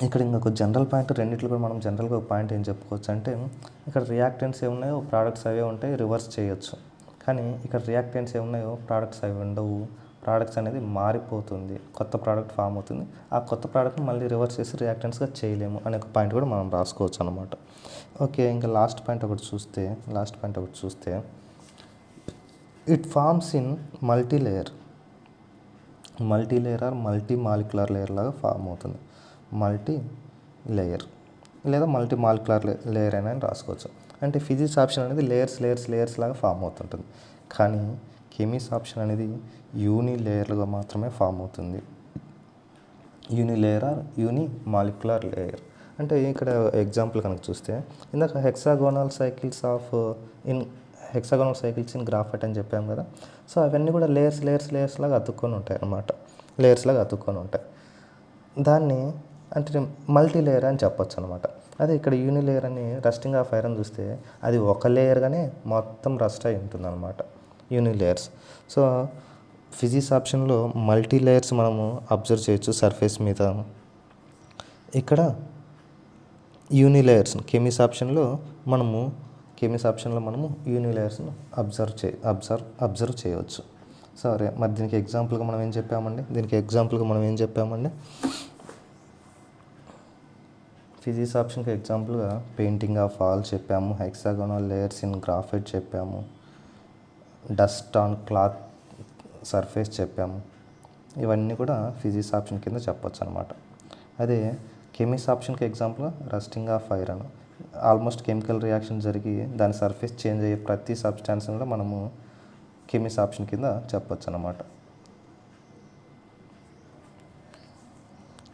ఇక్కడ ఇంకొక జనరల్ పాయింట్, రెండిట్లో కూడా మనం జనరల్గా ఒక పాయింట్ ఏం చెప్పుకోవచ్చు అంటే, ఇక్కడ రియాక్టెంట్స్ ఏమున్నాయో ప్రోడక్ట్స్ అవే ఉంటాయి, రివర్స్ చేయొచ్చు. కానీ ఇక్కడ రియాక్టెంట్స్ ఏమున్నాయో ప్రోడక్ట్స్ అవి ఉండవు. ప్రోడక్ట్స్ అనేది మారిపోతుంది, కొత్త ప్రోడక్ట్ ఫామ్ అవుతుంది. ఆ కొత్త ప్రోడక్ట్ని మళ్ళీ రివర్స్ చేసి రియాక్టెంట్స్గా చేయలేము అనే ఒక పాయింట్ కూడా మనం రాసుకోవచ్చు అనమాట. ఓకే, ఇంకా లాస్ట్ పాయింట్ ఒకటి చూస్తే it forms in multilayer or multi molecular layer లాగా ఫామ్ అవుతుంది. మల్టీ లేయర్ లేదా మల్టీ మాలిక్యులర్ లేయర్ అయినా రాసుకోవచ్చు. అంటే ఫిజిక్స్ ఆప్షన్ అనేది లేయర్స్ లాగా ఫామ్ అవుతుంటుంది. కానీ కెమిస్ ఆప్షన్ అనేది యూని లేయర్లుగా మాత్రమే ఫామ్ అవుతుంది. యూనిలేయర్ ఆర్ యూని మాలిక్యులర్ లేయర్. అంటే ఇక్కడ ఎగ్జాంపుల్ కనుక చూస్తే ఇందాక హెక్సాగోనల్ సైకిల్స్ ఇన్ గ్రాఫైట్ అని చెప్పాము కదా. సో అవన్నీ కూడా లేయర్స్ లాగా అతుక్కొని ఉంటాయి అన్నమాట. దాన్ని అంటే మల్టీ లేయర్ అని చెప్పొచ్చు అనమాట. అదే ఇక్కడ యూని లేయర్ అని రస్టింగ్ ఆఫ్ ఐరన్ చూస్తే అది ఒక లేయర్గానే మొత్తం రస్ట్ అయి ఉంటుంది అనమాట, యూని లేయర్స్. సో ఫిజిక్స్ ఆప్షన్లో మల్టీ లేయర్స్ మనము అబ్జర్వ్ చేయొచ్చు సర్ఫేస్ మీద. ఇక్కడ యూని లేయర్స్ కెమిస్ ఆప్షన్లో మనము యూని లేయర్స్ను అబ్జర్వ్ చేయవచ్చు. సరే, మరి దీనికి ఎగ్జాంపుల్గా మనం ఏం చెప్పామండి, ఫిజిక్స్ ఆప్షన్కి ఎగ్జాంపుల్గా పెయింటింగ్ ఆఫ్ వాల్ చెప్పాము, హెక్సాగోనల్ లేయర్స్ ఇన్ గ్రాఫైట్ చెప్పాము, డస్ట్ ఆన్ క్లాత్ సర్ఫేస్ చెప్పాము. ఇవన్నీ కూడా ఫిజిక్స్ ఆప్షన్ కింద చెప్పొచ్చు అనమాట. అదే కెమిస్ ఆప్షన్కి ఎగ్జాంపుల్గా rusting of iron, almost chemical reaction జరిగి దాని సర్ఫేస్ చేంజ్ అయ్యే ప్రతి సబ్స్టాన్స్ని కూడా మనము కెమిస్ ఆప్షన్ కింద చెప్పొచ్చు అనమాట.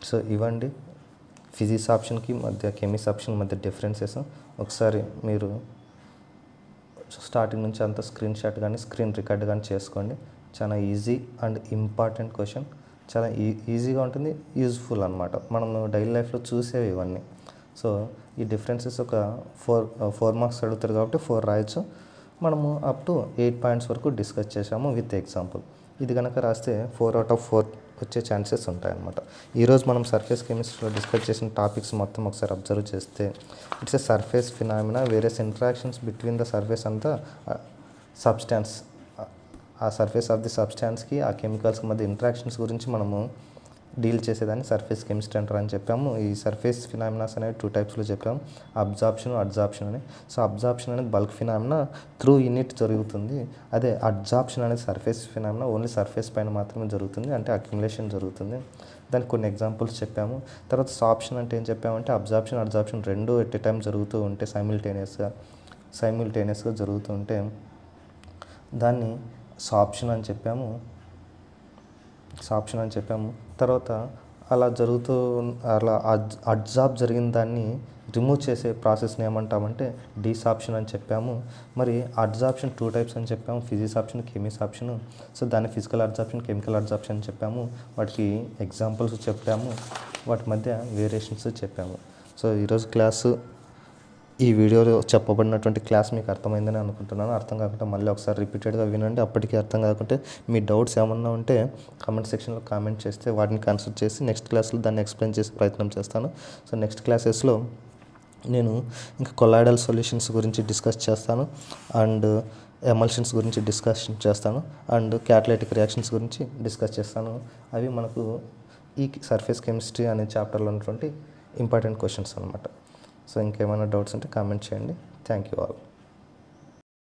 సో ఇవ్వండి ఫిజిక్స్ ఆప్షన్కి మధ్య కెమిస్ ఆప్షన్ మధ్య డిఫరెన్సెస్. ఒకసారి మీరు స్టార్టింగ్ నుంచి అంతా స్క్రీన్ షాట్ కానీ స్క్రీన్ రికార్డ్ కానీ చేసుకోండి. చాలా ఈజీ అండ్ ఇంపార్టెంట్ క్వశ్చన్, చాలా ఈజీగా ఉంటుంది, యూజ్ఫుల్ అనమాట. మనం డైలీ లైఫ్లో చూసేవి ఇవన్నీ. సో ఈ డిఫరెన్సెస్ ఒక 4 మార్క్స్ అడుగుతారు కాబట్టి 4 రాయొచ్చు. మనము అప్ టు 8 పాయింట్స్ వరకు డిస్కస్ చేసాము విత్ ఎగ్జాంపుల్. ఇది కనుక రాస్తే 4 out of 4 వచ్చే ఛాన్సెస్ ఉంటాయన్నమాట. ఈరోజు మనం సర్ఫేస్ కెమిస్ట్రీలో డిస్కస్ చేసిన టాపిక్స్ మొత్తం ఒకసారి అబ్జర్వ్ చేస్తే it's a surface phenomena, various interactions between the surface and the substance. ఆ సర్ఫేస్ ఆఫ్ ది సబ్స్టాన్స్కి ఆ కెమికల్స్కి మధ్య ఇంటరాక్షన్స్ గురించి మనము డీల్ చేసేదాన్ని సర్ఫేస్ కెమిస్ట్రీ అంటారు అని చెప్పాము. ఈ సర్ఫేస్ ఫినామినాస్ అనేవి 2 టైప్స్లో చెప్పాము, అబ్జార్ప్షన్, అడ్జార్ప్షన్ అని. సో అబ్జార్ప్షన్ అనేది బల్క్ ఫినామినా త్రూ యూనిట్ జరుగుతుంది. అదే అడ్జార్ప్షన్ అనేది సర్ఫేస్ ఫినామినా ఓన్లీ సర్ఫేస్ పైన మాత్రమే జరుగుతుంది, అంటే అక్యుములేషన్ జరుగుతుంది. దానికి కొన్ని ఎగ్జాంపుల్స్ చెప్పాము. తర్వాత సాప్షన్ అంటే ఏం చెప్పామంటే అబ్జార్ప్షన్, అడ్జార్ప్షన్ రెండు ఎట్ ఎ టైం జరుగుతూ ఉంటే సైమిల్టేనియస్గా జరుగుతూ ఉంటే దాన్ని సాప్షన్ అని చెప్పాము. తర్వాత అలా అడ్జార్బ్ జరిగిన దాన్ని రిమూవ్ చేసే ప్రాసెస్ని ఏమంటామంటే డీసాప్షన్ అని చెప్పాము. మరి అడ్జార్ప్షన్ 2 టైప్స్ అని చెప్పాము, ఫిజిక్స్ ఆప్షన్, కెమిస్ ఆప్షన్. సో దాన్ని ఫిజికల్ అడ్జార్ప్షన్, కెమికల్ అడ్జార్ప్షన్ అని చెప్పాము. వాటికి ఎగ్జాంపుల్స్ చెప్పాము, వాటి మధ్య వేరియేషన్స్ చెప్పాము. సో ఈరోజు క్లాసు ఈ వీడియోలో చెప్పబడినటువంటి క్లాస్ మీకు అర్థమైందని అనుకుంటున్నాను. అర్థం కాకుంటే మళ్ళీ ఒకసారి రిపీటెడ్గా వినండి. అప్పటికీ అర్థం కాకుంటే మీ డౌట్స్ ఏమన్నా ఉంటే కామెంట్ సెక్షన్లో కామెంట్ చేస్తే వాటిని కన్సిడర్ చేసి నెక్స్ట్ క్లాస్లో దాన్ని ఎక్స్ప్లెయిన్ చేసే ప్రయత్నం చేస్తాను. సో నెక్స్ట్ క్లాసెస్లో నేను ఇంకా కొలాయిడల్ సొల్యూషన్స్ గురించి డిస్కస్ చేస్తాను, అండ్ ఎమల్షన్స్ గురించి డిస్కషన్ చేస్తాను, అండ్ క్యాటలైటిక్ రియాక్షన్స్ గురించి డిస్కస్ చేస్తాను. అవి మనకు ఈ సర్ఫేస్ కెమిస్ట్రీ అనే చాప్టర్లో ఉన్నటువంటి ఇంపార్టెంట్ క్వశ్చన్స్ అనమాట. సో ఇంకేమైనా డౌట్స్ ఉంటే కామెంట్ చేయండి. Thank you all.